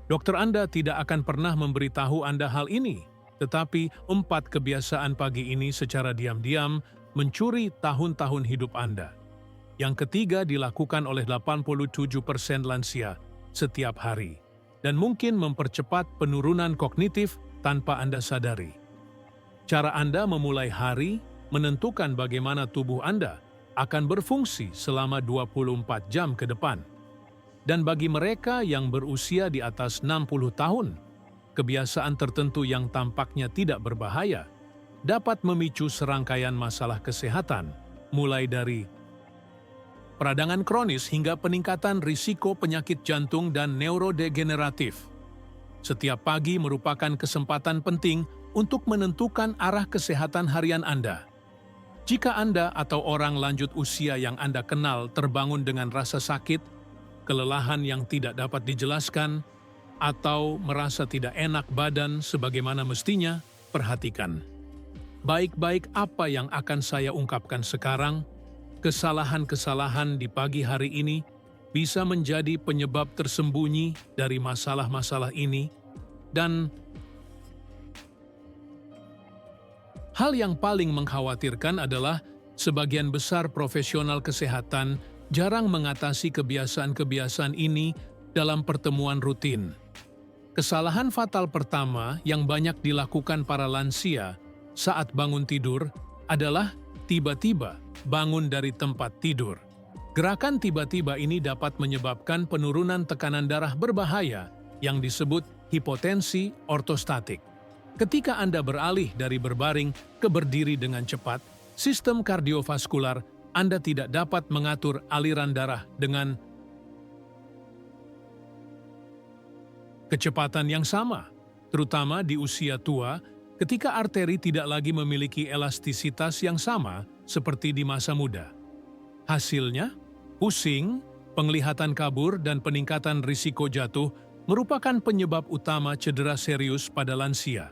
Dokter Anda tidak akan pernah memberitahu Anda hal ini, tetapi 4 kebiasaan pagi ini secara diam-diam mencuri tahun-tahun hidup Anda. Yang ketiga dilakukan oleh 87% lansia setiap hari, dan mungkin mempercepat penurunan kognitif tanpa Anda sadari. Cara Anda memulai hari menentukan bagaimana tubuh Anda akan berfungsi selama 24 jam ke depan. Dan bagi mereka yang berusia di atas 60 tahun, kebiasaan tertentu yang tampaknya tidak berbahaya dapat memicu serangkaian masalah kesehatan, mulai dari peradangan kronis hingga peningkatan risiko penyakit jantung dan neurodegeneratif. Setiap pagi merupakan kesempatan penting untuk menentukan arah kesehatan harian Anda. Jika Anda atau orang lanjut usia yang Anda kenal terbangun dengan rasa sakit, kelelahan yang tidak dapat dijelaskan, atau merasa tidak enak badan sebagaimana mestinya, perhatikan. Baik-baik apa yang akan saya ungkapkan sekarang, kesalahan-kesalahan di pagi hari ini bisa menjadi penyebab tersembunyi dari masalah-masalah ini, dan hal yang paling mengkhawatirkan adalah sebagian besar profesional kesehatan jarang mengatasi kebiasaan-kebiasaan ini dalam pertemuan rutin. Kesalahan fatal pertama yang banyak dilakukan para lansia saat bangun tidur adalah tiba-tiba bangun dari tempat tidur. Gerakan tiba-tiba ini dapat menyebabkan penurunan tekanan darah berbahaya yang disebut hipotensi ortostatik. Ketika Anda beralih dari berbaring ke berdiri dengan cepat, sistem kardiovaskular Anda tidak dapat mengatur aliran darah dengan kecepatan yang sama, terutama di usia tua, ketika arteri tidak lagi memiliki elastisitas yang sama seperti di masa muda. Hasilnya, pusing, penglihatan kabur, dan peningkatan risiko jatuh merupakan penyebab utama cedera serius pada lansia.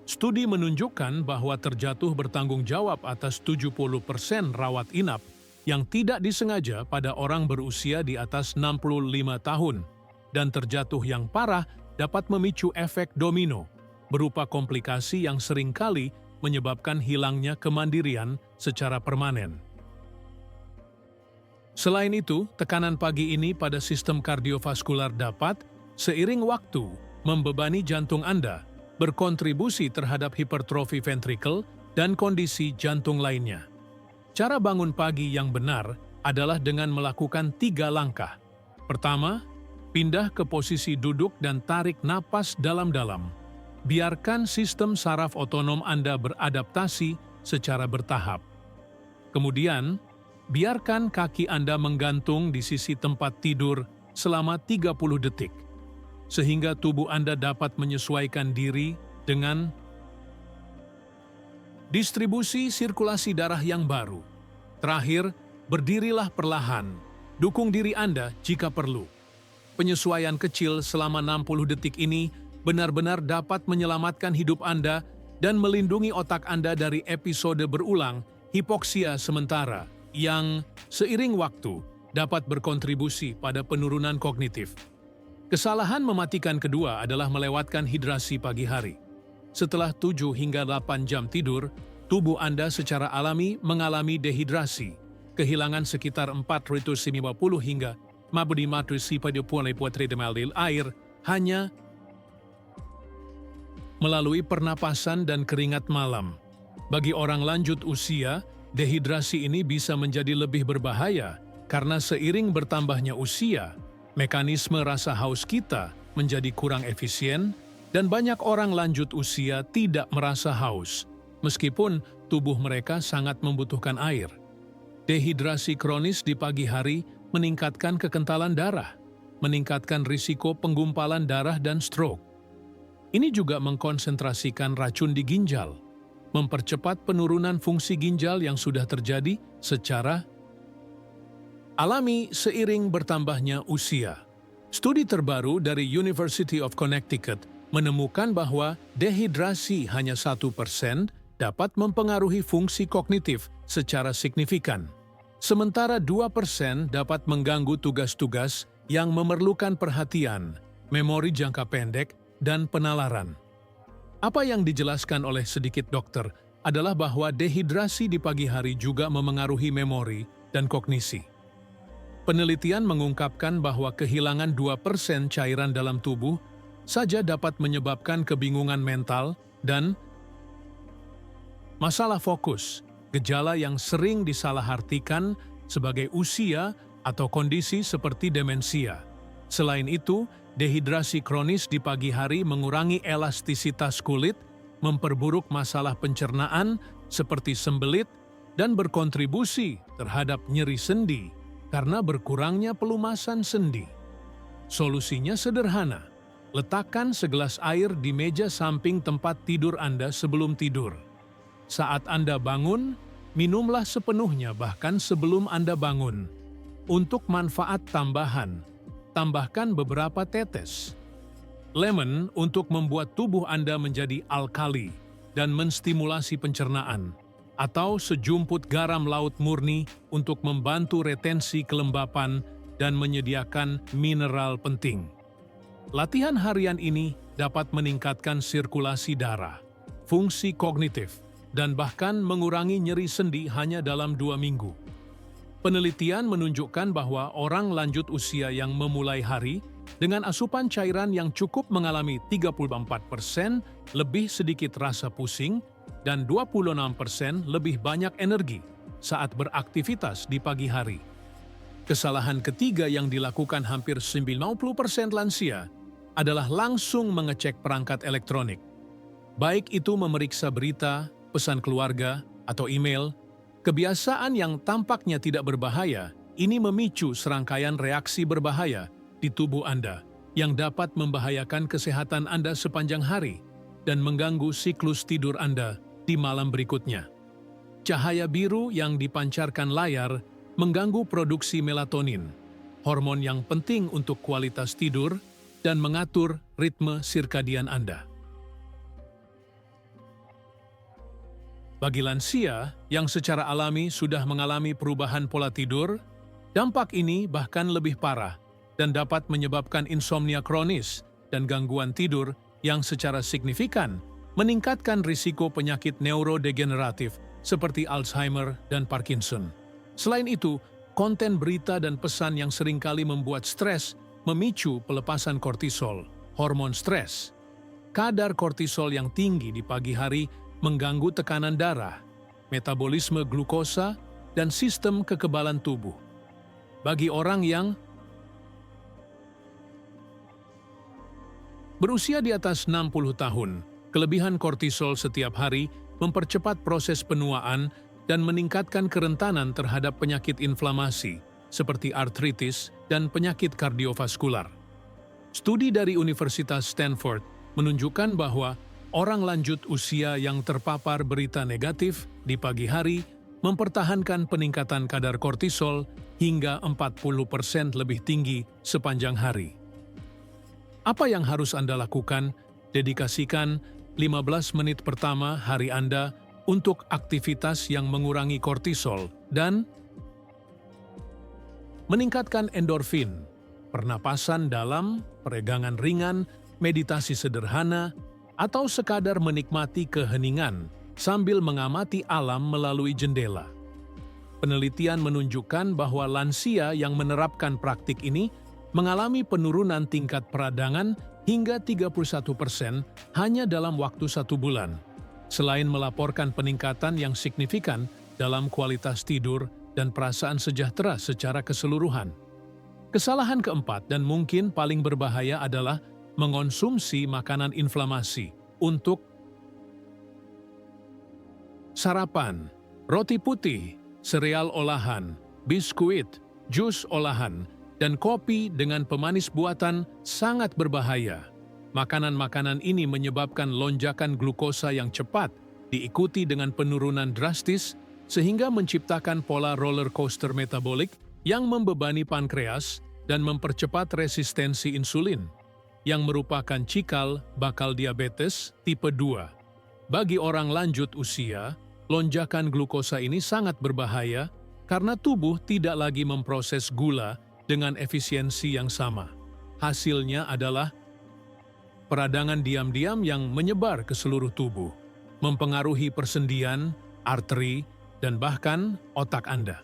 Studi menunjukkan bahwa terjatuh bertanggung jawab atas 70% rawat inap yang tidak disengaja pada orang berusia di atas 65 tahun, dan terjatuh yang parah dapat memicu efek domino, berupa komplikasi yang seringkali menyebabkan hilangnya kemandirian secara permanen. Selain itu, tekanan pagi ini pada sistem kardiovaskular dapat, seiring waktu, membebani jantung Anda, berkontribusi terhadap hipertrofi ventrikel dan kondisi jantung lainnya. Cara bangun pagi yang benar adalah dengan melakukan 3 langkah. Pertama, pindah ke posisi duduk dan tarik napas dalam-dalam. Biarkan sistem saraf otonom Anda beradaptasi secara bertahap. Kemudian, biarkan kaki Anda menggantung di sisi tempat tidur selama 30 detik. Sehingga tubuh Anda dapat menyesuaikan diri dengan distribusi sirkulasi darah yang baru. Terakhir, berdirilah perlahan. Dukung diri Anda jika perlu. Penyesuaian kecil selama 60 detik ini benar-benar dapat menyelamatkan hidup Anda dan melindungi otak Anda dari episode berulang hipoksia sementara yang seiring waktu dapat berkontribusi pada penurunan kognitif. Kesalahan mematikan kedua adalah melewatkan hidrasi pagi hari. Setelah 7 hingga 8 jam tidur, tubuh Anda secara alami mengalami dehidrasi, kehilangan sekitar 450 hingga 550 ml air hanya melalui pernapasan dan keringat malam. Bagi orang lanjut usia, dehidrasi ini bisa menjadi lebih berbahaya karena seiring bertambahnya usia, mekanisme rasa haus kita menjadi kurang efisien dan banyak orang lanjut usia tidak merasa haus, meskipun tubuh mereka sangat membutuhkan air. Dehidrasi kronis di pagi hari meningkatkan kekentalan darah, meningkatkan risiko penggumpalan darah dan stroke. Ini juga mengkonsentrasikan racun di ginjal, mempercepat penurunan fungsi ginjal yang sudah terjadi secara alami seiring bertambahnya usia. Studi terbaru dari University of Connecticut menemukan bahwa dehidrasi hanya 1% dapat mempengaruhi fungsi kognitif secara signifikan. Sementara 2% dapat mengganggu tugas-tugas yang memerlukan perhatian, memori jangka pendek, dan penalaran. Apa yang dijelaskan oleh sedikit dokter adalah bahwa dehidrasi di pagi hari juga memengaruhi memori dan kognisi. Penelitian mengungkapkan bahwa kehilangan 2% cairan dalam tubuh saja dapat menyebabkan kebingungan mental dan masalah fokus, gejala yang sering disalahartikan sebagai usia atau kondisi seperti demensia. Selain itu, dehidrasi kronis di pagi hari mengurangi elastisitas kulit, memperburuk masalah pencernaan seperti sembelit, dan berkontribusi terhadap nyeri sendi karena berkurangnya pelumasan sendi. Solusinya sederhana. Letakkan segelas air di meja samping tempat tidur Anda sebelum tidur. Saat Anda bangun, minumlah sepenuhnya bahkan sebelum Anda bangun. Untuk manfaat tambahan, tambahkan beberapa tetes lemon untuk membuat tubuh Anda menjadi alkali dan menstimulasi pencernaan, atau sejumput garam laut murni untuk membantu retensi kelembapan dan menyediakan mineral penting. Latihan harian ini dapat meningkatkan sirkulasi darah, fungsi kognitif, dan bahkan mengurangi nyeri sendi hanya dalam 2 minggu. Penelitian menunjukkan bahwa orang lanjut usia yang memulai hari dengan asupan cairan yang cukup mengalami 34% lebih sedikit rasa pusing dan 26% lebih banyak energi saat beraktivitas di pagi hari. Kesalahan ketiga yang dilakukan hampir 90% lansia adalah langsung mengecek perangkat elektronik. Baik itu memeriksa berita, pesan keluarga, atau email, kebiasaan yang tampaknya tidak berbahaya ini memicu serangkaian reaksi berbahaya di tubuh Anda yang dapat membahayakan kesehatan Anda sepanjang hari dan mengganggu siklus tidur Anda di malam berikutnya. Cahaya biru yang dipancarkan layar mengganggu produksi melatonin, hormon yang penting untuk kualitas tidur dan mengatur ritme sirkadian Anda. Bagi lansia yang secara alami sudah mengalami perubahan pola tidur, dampak ini bahkan lebih parah dan dapat menyebabkan insomnia kronis dan gangguan tidur yang secara signifikan meningkatkan risiko penyakit neurodegeneratif seperti Alzheimer dan Parkinson. Selain itu, konten berita dan pesan yang seringkali membuat stres memicu pelepasan kortisol, hormon stres. Kadar kortisol yang tinggi di pagi hari mengganggu tekanan darah, metabolisme glukosa, dan sistem kekebalan tubuh. Bagi orang yang berusia di atas 60 tahun, kelebihan kortisol setiap hari mempercepat proses penuaan dan meningkatkan kerentanan terhadap penyakit inflamasi, seperti artritis dan penyakit kardiovaskular. Studi dari Universitas Stanford menunjukkan bahwa orang lanjut usia yang terpapar berita negatif di pagi hari mempertahankan peningkatan kadar kortisol hingga 40% lebih tinggi sepanjang hari. Apa yang harus Anda lakukan? Dedikasikan 15 menit pertama hari Anda untuk aktivitas yang mengurangi kortisol dan meningkatkan endorfin, pernapasan dalam, peregangan ringan, meditasi sederhana, atau sekadar menikmati keheningan sambil mengamati alam melalui jendela. Penelitian menunjukkan bahwa lansia yang menerapkan praktik ini mengalami penurunan tingkat peradangan hingga 31% hanya dalam waktu 1 bulan, selain melaporkan peningkatan yang signifikan dalam kualitas tidur dan perasaan sejahtera secara keseluruhan. Kesalahan keempat dan mungkin paling berbahaya adalah mengonsumsi makanan inflamasi untuk sarapan, roti putih, sereal olahan, biskuit, jus olahan, dan kopi dengan pemanis buatan sangat berbahaya. Makanan-makanan ini menyebabkan lonjakan glukosa yang cepat, diikuti dengan penurunan drastis, sehingga menciptakan pola roller coaster metabolik yang membebani pankreas dan mempercepat resistensi insulin, yang merupakan cikal bakal diabetes tipe 2. Bagi orang lanjut usia, lonjakan glukosa ini sangat berbahaya karena tubuh tidak lagi memproses gula dengan efisiensi yang sama. hasilnya adalah peradangan diam-diam yang menyebar ke seluruh tubuh, mempengaruhi persendian, arteri, dan bahkan otak Anda.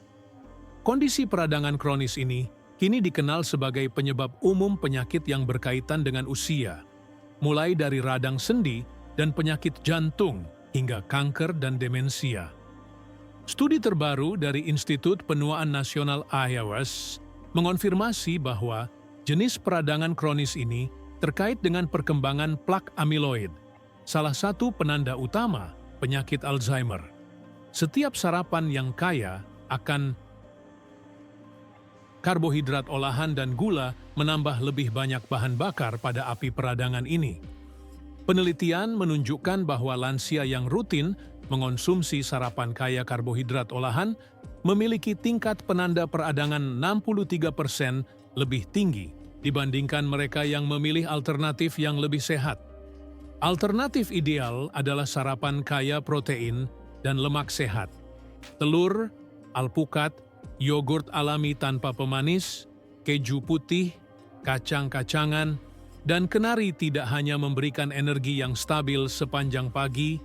Kondisi peradangan kronis ini kini dikenal sebagai penyebab umum penyakit yang berkaitan dengan usia, mulai dari radang sendi dan penyakit jantung hingga kanker dan demensia. Studi terbaru dari Institut Penuaan Nasional IAWS mengonfirmasi bahwa jenis peradangan kronis ini terkait dengan perkembangan plak amiloid, salah satu penanda utama penyakit Alzheimer. Setiap sarapan yang kaya akan karbohidrat olahan dan gula menambah lebih banyak bahan bakar pada api peradangan ini. Penelitian menunjukkan bahwa lansia yang rutin mengonsumsi sarapan kaya karbohidrat olahan memiliki tingkat penanda peradangan 63% lebih tinggi dibandingkan mereka yang memilih alternatif yang lebih sehat. Alternatif ideal adalah sarapan kaya protein dan lemak sehat. Telur, alpukat, yogurt alami tanpa pemanis, keju putih, kacang-kacangan, dan kenari tidak hanya memberikan energi yang stabil sepanjang pagi,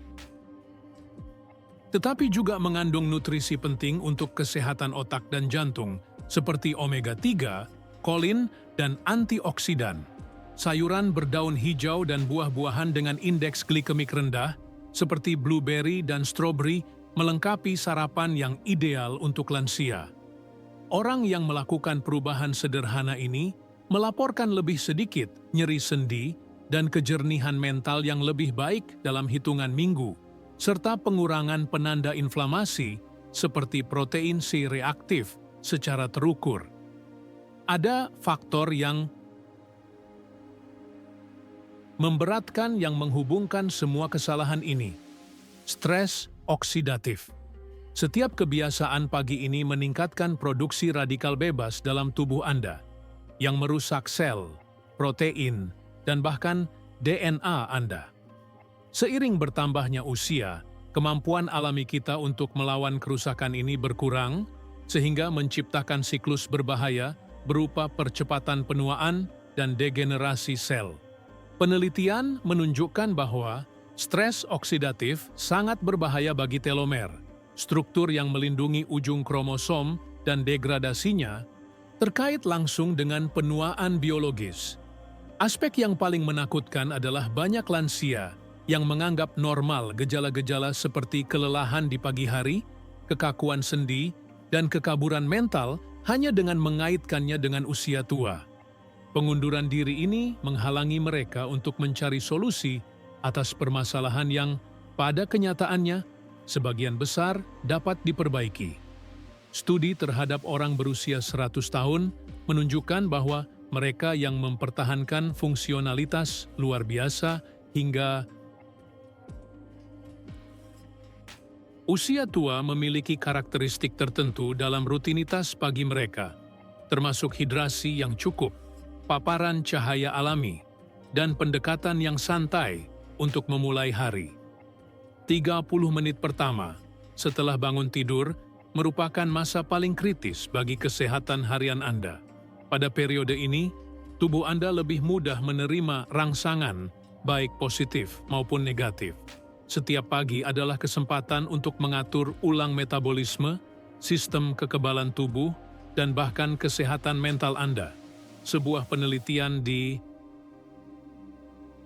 tetapi juga mengandung nutrisi penting untuk kesehatan otak dan jantung, seperti omega-3, kolin, dan antioksidan. Sayuran berdaun hijau dan buah-buahan dengan indeks glikemik rendah, seperti blueberry dan strawberry, melengkapi sarapan yang ideal untuk lansia. Orang yang melakukan perubahan sederhana ini melaporkan lebih sedikit nyeri sendi dan kejernihan mental yang lebih baik dalam hitungan minggu, serta pengurangan penanda inflamasi seperti protein C reaktif secara terukur. Ada faktor yang memberatkan yang menghubungkan semua kesalahan ini. Stres oksidatif. Setiap kebiasaan pagi ini meningkatkan produksi radikal bebas dalam tubuh Anda, yang merusak sel, protein, dan bahkan DNA Anda. Seiring bertambahnya usia, kemampuan alami kita untuk melawan kerusakan ini berkurang, sehingga menciptakan siklus berbahaya berupa percepatan penuaan dan degenerasi sel. Penelitian menunjukkan bahwa stres oksidatif sangat berbahaya bagi telomer, struktur yang melindungi ujung kromosom dan degradasinya, terkait langsung dengan penuaan biologis. Aspek yang paling menakutkan adalah banyak lansia yang menganggap normal gejala-gejala seperti kelelahan di pagi hari, kekakuan sendi, dan kekaburan mental hanya dengan mengaitkannya dengan usia tua. Pengunduran diri ini menghalangi mereka untuk mencari solusi atas permasalahan yang, pada kenyataannya, sebagian besar dapat diperbaiki. Studi terhadap orang berusia 100 tahun menunjukkan bahwa mereka yang mempertahankan fungsionalitas luar biasa hingga usia tua memiliki karakteristik tertentu dalam rutinitas pagi mereka, termasuk hidrasi yang cukup, paparan cahaya alami, dan pendekatan yang santai untuk memulai hari. 30 menit pertama setelah bangun tidur merupakan masa paling kritis bagi kesehatan harian Anda. Pada periode ini, tubuh Anda lebih mudah menerima rangsangan, baik positif maupun negatif. Setiap pagi adalah kesempatan untuk mengatur ulang metabolisme, sistem kekebalan tubuh, dan bahkan kesehatan mental Anda. Sebuah penelitian di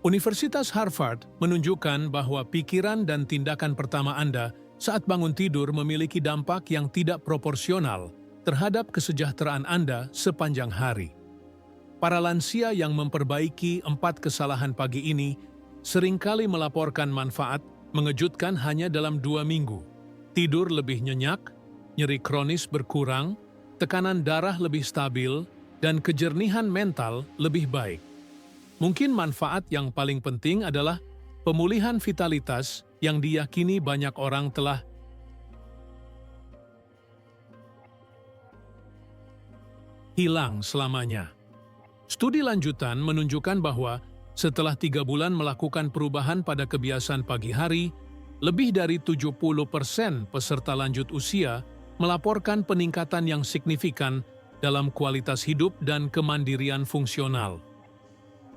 Universitas Harvard menunjukkan bahwa pikiran dan tindakan pertama Anda saat bangun tidur memiliki dampak yang tidak proporsional terhadap kesejahteraan Anda sepanjang hari. Para lansia yang memperbaiki 4 kesalahan pagi ini seringkali melaporkan manfaat mengejutkan hanya dalam 2 minggu. Tidur lebih nyenyak, nyeri kronis berkurang, tekanan darah lebih stabil, dan kejernihan mental lebih baik. Mungkin manfaat yang paling penting adalah pemulihan vitalitas yang diyakini banyak orang telah hilang selamanya. Studi lanjutan menunjukkan bahwa setelah 3 bulan melakukan perubahan pada kebiasaan pagi hari, lebih dari 70% peserta lanjut usia melaporkan peningkatan yang signifikan dalam kualitas hidup dan kemandirian fungsional.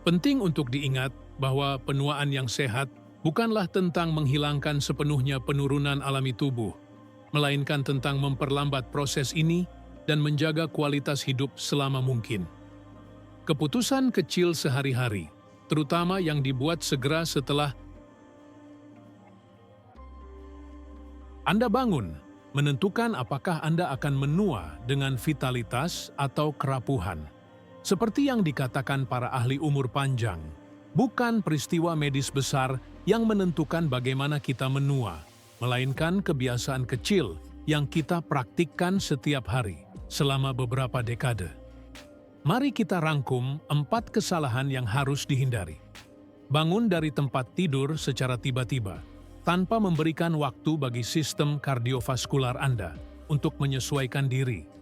Penting untuk diingat bahwa penuaan yang sehat bukanlah tentang menghilangkan sepenuhnya penurunan alami tubuh, melainkan tentang memperlambat proses ini dan menjaga kualitas hidup selama mungkin. Keputusan kecil sehari-hari, terutama yang dibuat segera setelah Anda bangun, menentukan apakah Anda akan menua dengan vitalitas atau kerapuhan. Seperti yang dikatakan para ahli umur panjang, bukan peristiwa medis besar yang menentukan bagaimana kita menua, melainkan kebiasaan kecil yang kita praktikkan setiap hari selama beberapa dekade. Mari kita rangkum 4 kesalahan yang harus dihindari. Bangun dari tempat tidur secara tiba-tiba, tanpa memberikan waktu bagi sistem kardiovaskular Anda untuk menyesuaikan diri.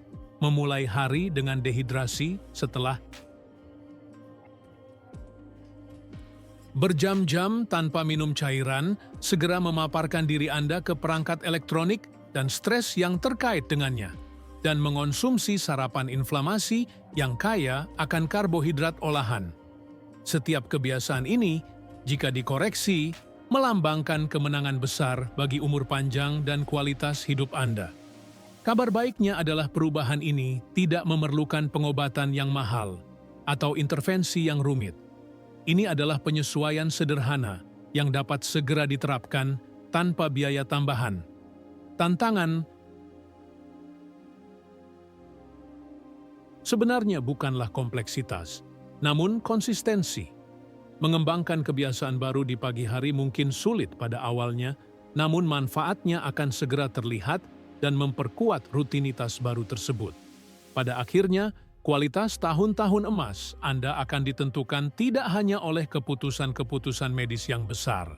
Memulai hari dengan dehidrasi setelah berjam-jam tanpa minum cairan, segera memaparkan diri Anda ke perangkat elektronik dan stres yang terkait dengannya, dan mengonsumsi sarapan inflamasi yang kaya akan karbohidrat olahan. Setiap kebiasaan ini, jika dikoreksi, melambangkan kemenangan besar bagi umur panjang dan kualitas hidup Anda. Kabar baiknya adalah perubahan ini tidak memerlukan pengobatan yang mahal atau intervensi yang rumit. Ini adalah penyesuaian sederhana yang dapat segera diterapkan tanpa biaya tambahan. Tantangan sebenarnya bukanlah kompleksitas, namun konsistensi. Mengembangkan kebiasaan baru di pagi hari mungkin sulit pada awalnya, namun manfaatnya akan segera terlihat dan memperkuat rutinitas baru tersebut. Pada akhirnya, kualitas tahun-tahun emas Anda akan ditentukan tidak hanya oleh keputusan-keputusan medis yang besar,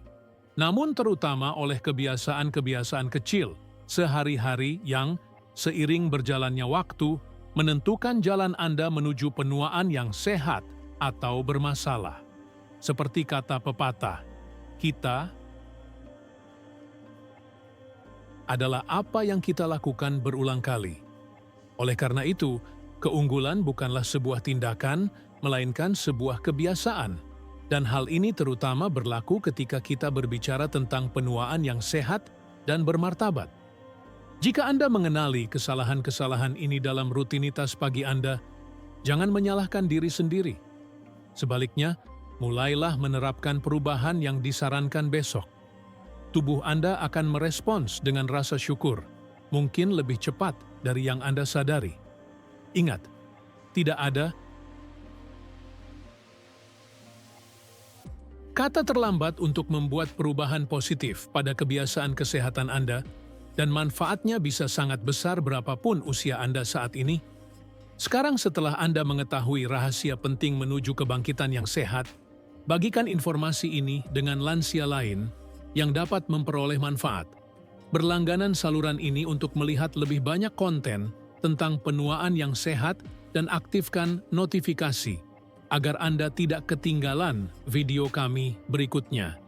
namun terutama oleh kebiasaan-kebiasaan kecil sehari-hari yang, seiring berjalannya waktu, menentukan jalan Anda menuju penuaan yang sehat atau bermasalah. Seperti kata pepatah, kita adalah apa yang kita lakukan berulang kali. Oleh karena itu, keunggulan bukanlah sebuah tindakan, melainkan sebuah kebiasaan. Dan hal ini terutama berlaku ketika kita berbicara tentang penuaan yang sehat dan bermartabat. Jika Anda mengenali kesalahan-kesalahan ini dalam rutinitas pagi Anda, jangan menyalahkan diri sendiri. Sebaliknya, mulailah menerapkan perubahan yang disarankan besok. Tubuh Anda akan merespons dengan rasa syukur, mungkin lebih cepat dari yang Anda sadari. Ingat, tidak ada kata terlambat untuk membuat perubahan positif pada kebiasaan kesehatan Anda, dan manfaatnya bisa sangat besar berapapun usia Anda saat ini. Sekarang setelah Anda mengetahui rahasia penting menuju kebangkitan yang sehat, bagikan informasi ini dengan lansia lain yang dapat memperoleh manfaat. Berlangganan saluran ini untuk melihat lebih banyak konten tentang penuaan yang sehat dan aktifkan notifikasi agar Anda tidak ketinggalan video kami berikutnya.